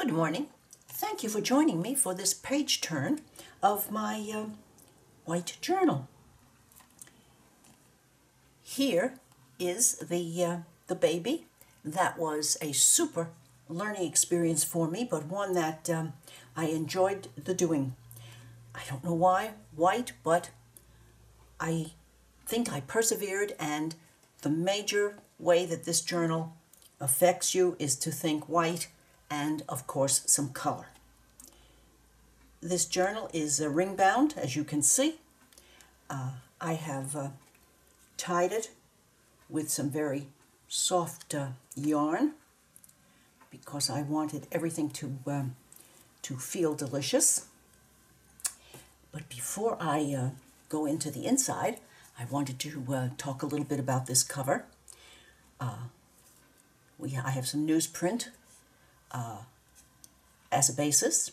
Good morning. Thank you for joining me for this page turn of my white journal. Here is the baby. That was a super learning experience for me, but one that I enjoyed the doing. I don't know why white, but I think I persevered, and the major way that this journal affects you is to think white and, of course, some color. This journal is ring bound, as you can see. I have tied it with some very soft yarn because I wanted everything to feel delicious. But before I go into the inside, I wanted to talk a little bit about this cover. I have some newsprint as a basis,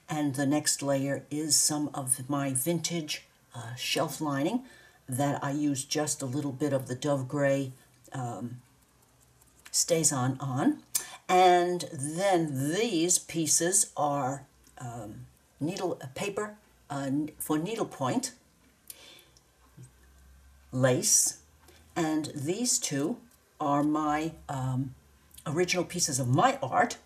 and the next layer is some of my vintage shelf lining that I use just a little bit of the Dove Gray StazOn on. And then these pieces are paper for needlepoint, lace, and these two are my original pieces of my art.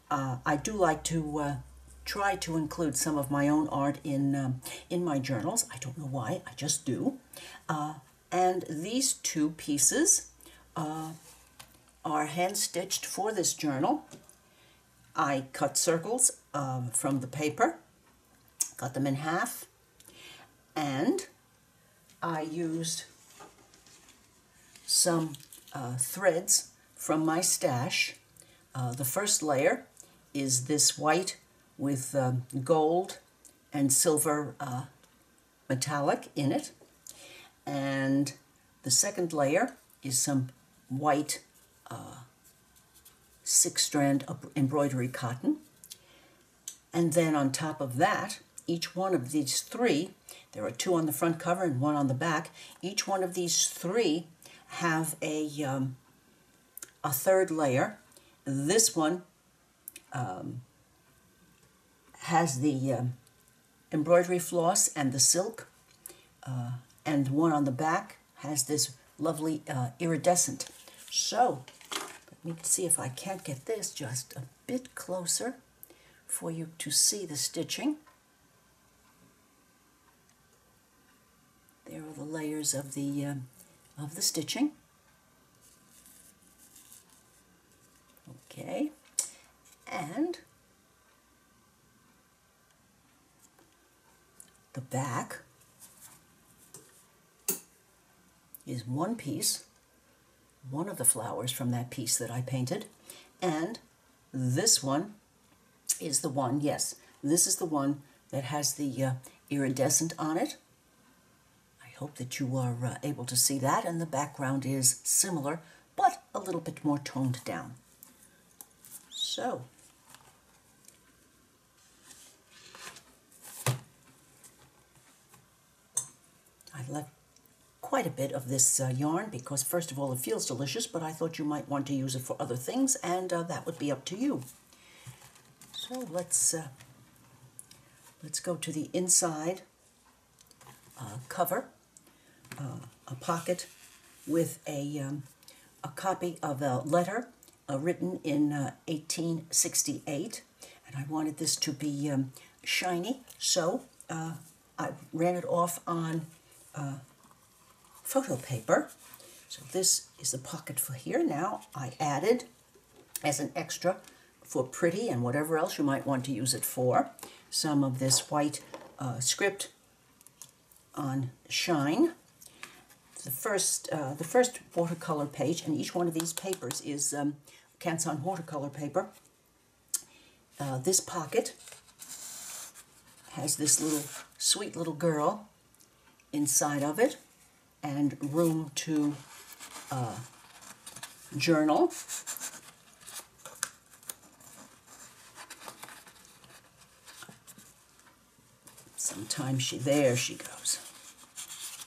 I do like to try to include some of my own art in my journals. I don't know why, I just do. And these two pieces are hand-stitched for this journal. I cut circles from the paper, cut them in half, and I used some threads from my stash. The first layer is this white with gold and silver metallic in it, and the second layer is some white 6-strand embroidery cotton. And then on top of that, each one of these three, there are 2 on the front cover and 1 on the back, each one of these 3 have a third layer. This one has the embroidery floss and the silk, and one on the back has this lovely iridescent. So let me see if I can't get this just a bit closer for you to see the stitching. There are the layers of the stitching. Okay, and the back is one piece, one of the flowers from that piece that I painted, and this one is the one, yes, this is the one that has the iridescent on it. I hope that you are able to see that, and the background is similar, but a little bit more toned down. So, I left quite a bit of this yarn because, first of all, it feels delicious, but I thought you might want to use it for other things, and that would be up to you. So let's go to the inside cover, a pocket with a copy of a letter written in 1868, and I wanted this to be shiny, so I ran it off on photo paper. So this is the pocket for here. Now I added, as an extra for pretty and whatever else you might want to use it for, some of this white script on shine. The first watercolor page, and each one of these papers is Canson watercolor paper. This pocket has this little sweet little girl inside of it, and room to journal. Sometimes there she goes.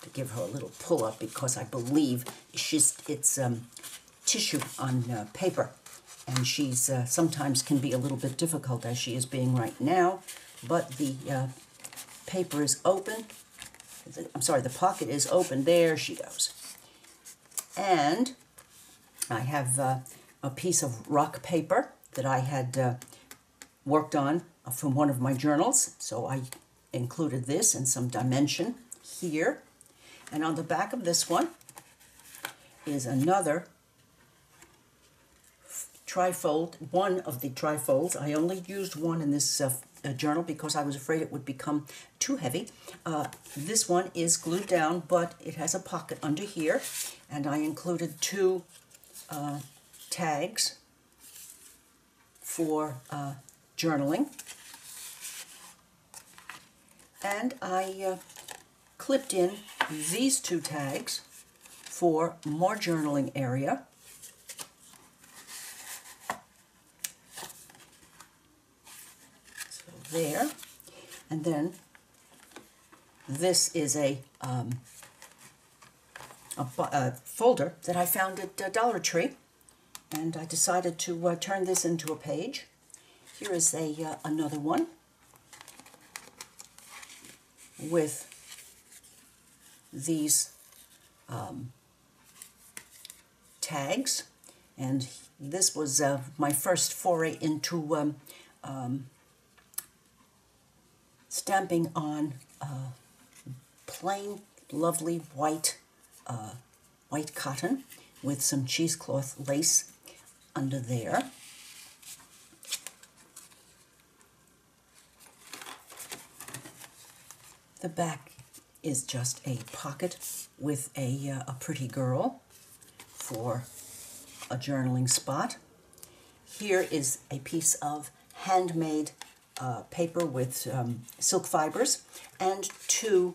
To give her a little pull up because I believe it's tissue on paper, and she's sometimes can be a little bit difficult as she is being right now, but the paper is open. I'm sorry, the pocket is open. There she goes. And I have a piece of rock paper that I had worked on from one of my journals, so I included this and some dimension here. And on the back of this one is another trifold, one of the trifolds. I only used one in this journal because I was afraid it would become too heavy. This one is glued down, but it has a pocket under here, and I included two tags for journaling. And I clipped in these two tags for more journaling area. So there. And then this is a folder that I found at Dollar Tree, and I decided to turn this into a page. Here is another one with these tags, and this was my first foray into stamping on plain, lovely white cotton with some cheesecloth lace under there. The back is just a pocket with a pretty girl for a journaling spot. Here is a piece of handmade paper with silk fibers, and two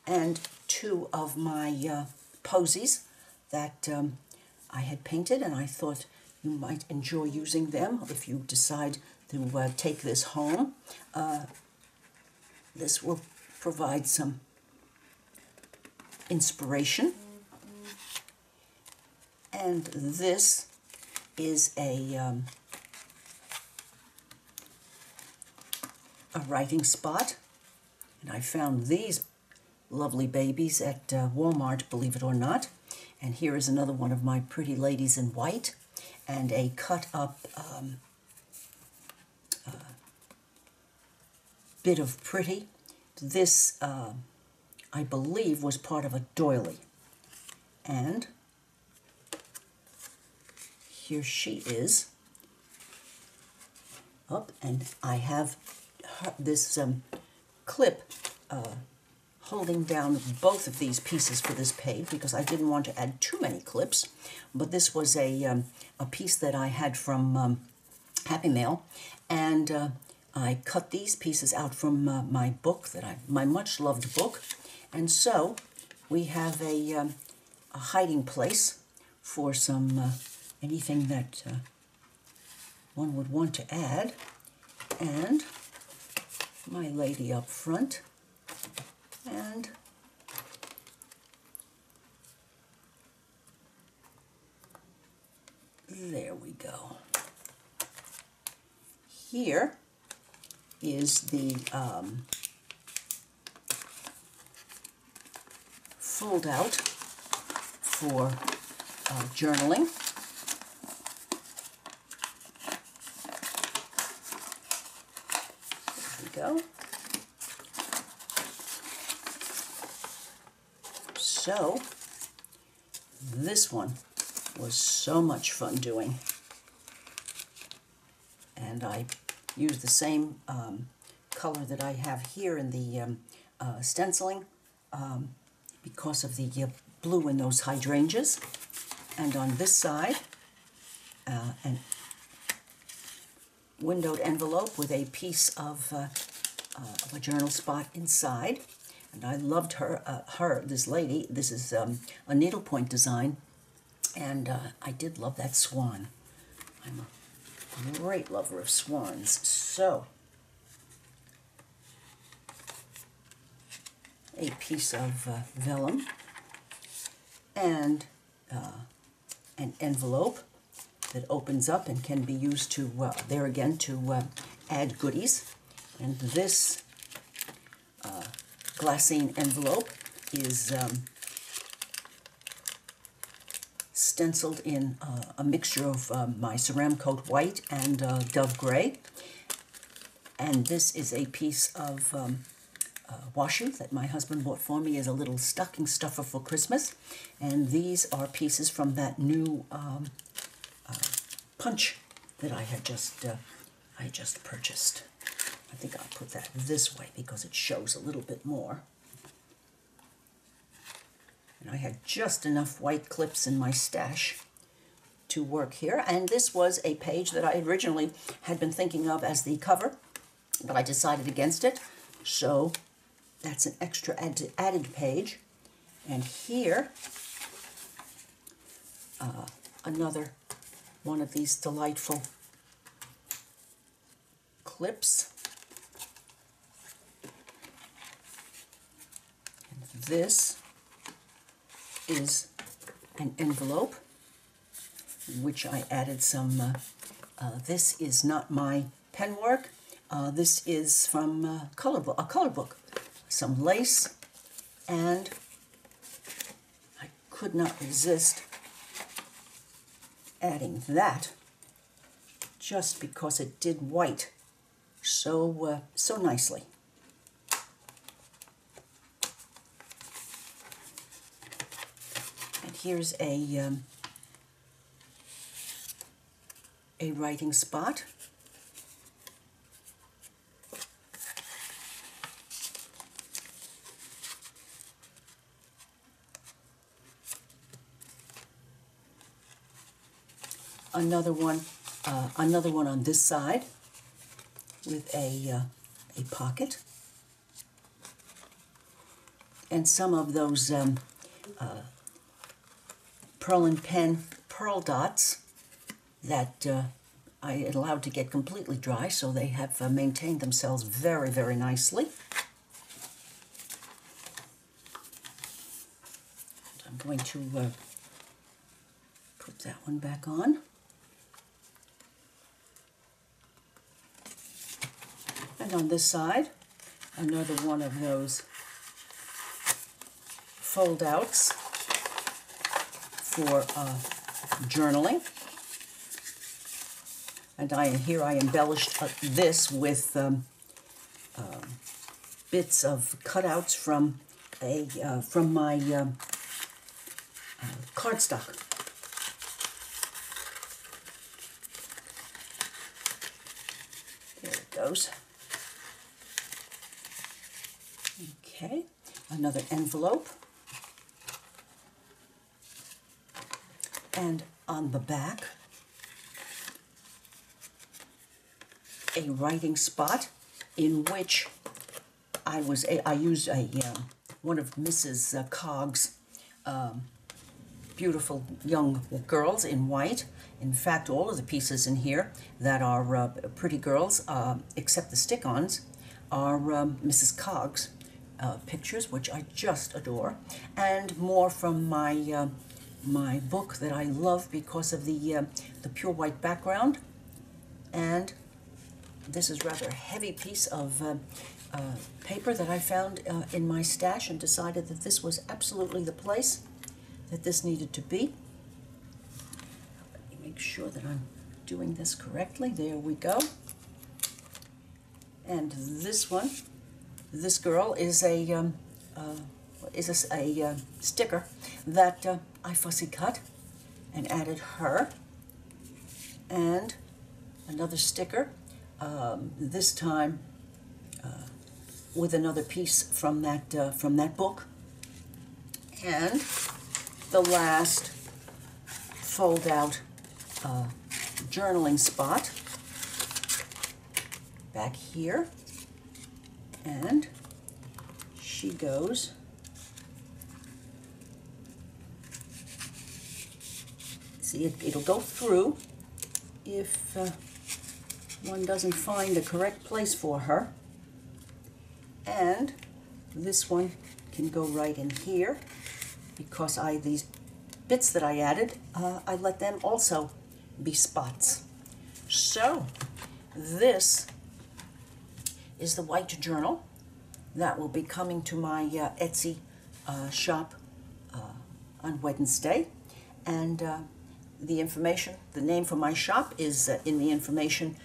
of my posies that I had painted, and I thought you might enjoy using them if you decide to take this home. This will provide some inspiration. And this is a writing spot, and I found these lovely babies at Walmart, believe it or not. And here is another one of my pretty ladies in white, and a cut up bit of pretty. This, I believe, was part of a doily. And here she is. Up, and I have this clip holding down both of these pieces for this page because I didn't want to add too many clips. But this was a piece that I had from Happy Mail, and I cut these pieces out from my book, my much-loved book, and so we have a hiding place for some anything that one would want to add, and my lady up front, and there we go. Here is the fold out for journaling. There we go. So this one was so much fun doing, and I used the same color that I have here in the stenciling because of the blue in those hydrangeas. And on this side, an windowed envelope with a piece of a journal spot inside. And I loved this lady. This is a needlepoint design, and I did love that swan. I'm a great lover of swans. So, a piece of vellum and an envelope that opens up and can be used to, there again, to add goodies. And this glassine envelope is stenciled in a mixture of my Ceramcoat White and Dove Gray. And this is a piece of washi that my husband bought for me as a little stocking stuffer for Christmas. And these are pieces from that new punch that I just purchased. I think I'll put that this way because it shows a little bit more. And I had just enough white clips in my stash to work here. And this was a page that I originally had been thinking of as the cover, but I decided against it. So that's an extra added page. And here, another one of these delightful clips. And this is an envelope, which I added some, this is not my pen work, this is from a color book, some lace, and I could not resist adding that just because it did white so nicely. And here's a writing spot. Another one on this side with a pocket, and some of those Pearl and Pen pearl dots that I allowed to get completely dry, so they have maintained themselves very, very nicely. I'm going to put that one back on. And on this side, another one of those fold-outs for journaling. And here I embellished this with bits of cutouts from my cardstock. There it goes. Okay, another envelope. And on the back, a writing spot in which I used one of Mrs. Cog's beautiful young girls in white. In fact, all of the pieces in here that are pretty girls, except the stick-ons, are Mrs. Cog's pictures, which I just adore, and more from my my book that I love because of the pure white background. And this is rather a heavy piece of paper that I found in my stash and decided that this was absolutely the place that this needed to be. Let me make sure that I'm doing this correctly. There we go. And this one, this girl is a sticker that I fussy cut and added her, and another sticker, this time with another piece from that book, and the last fold-out journaling spot back here, and she goes. See, it'll go through if one doesn't find the correct place for her. And this one can go right in here because these bits that I added, I let them also be spots. So this is the white journal that will be coming to my Etsy shop on Wednesday. And the information, the name for my shop is in the information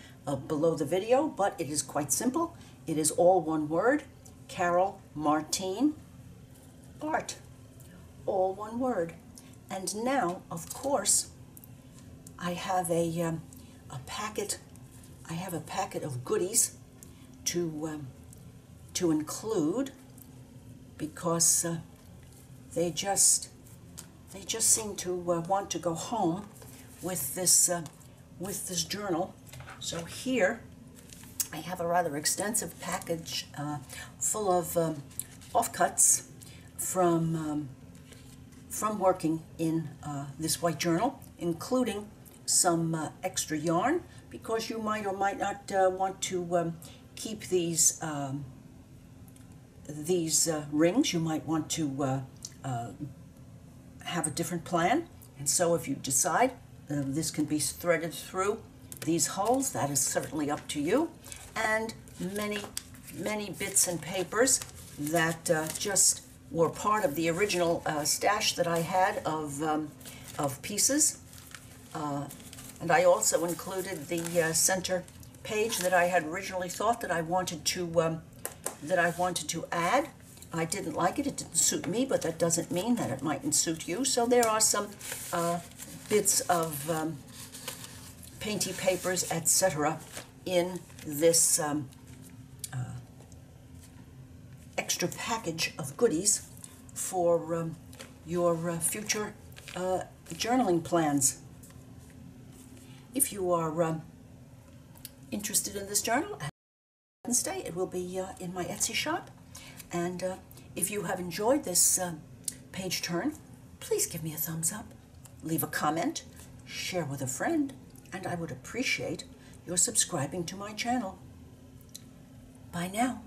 below the video, but it is quite simple. It is all one word, Carol Martine Art. All one word. And now, of course, I have a packet. I have a packet of goodies to include, because they just seem to want to go home with this journal. So here I have a rather extensive package full of offcuts from working in this white journal, including some extra yarn, because you might or might not want to keep these rings. You might want to have a different plan, and so if you decide this can be threaded through these holes, that is certainly up to you. And many bits and papers that just were part of the original stash that I had of pieces. And I also included the center page that I had originally thought that I wanted to add. I didn't like it. It didn't suit me, but that doesn't mean that it mightn't suit you. So there are some bits of painty papers, etc., in this extra package of goodies for your future journaling plans. If you are interested in this journal, Wednesday it will be in my Etsy shop. And if you have enjoyed this page turn, please give me a thumbs up, leave a comment, share with a friend, and I would appreciate your subscribing to my channel. Bye now.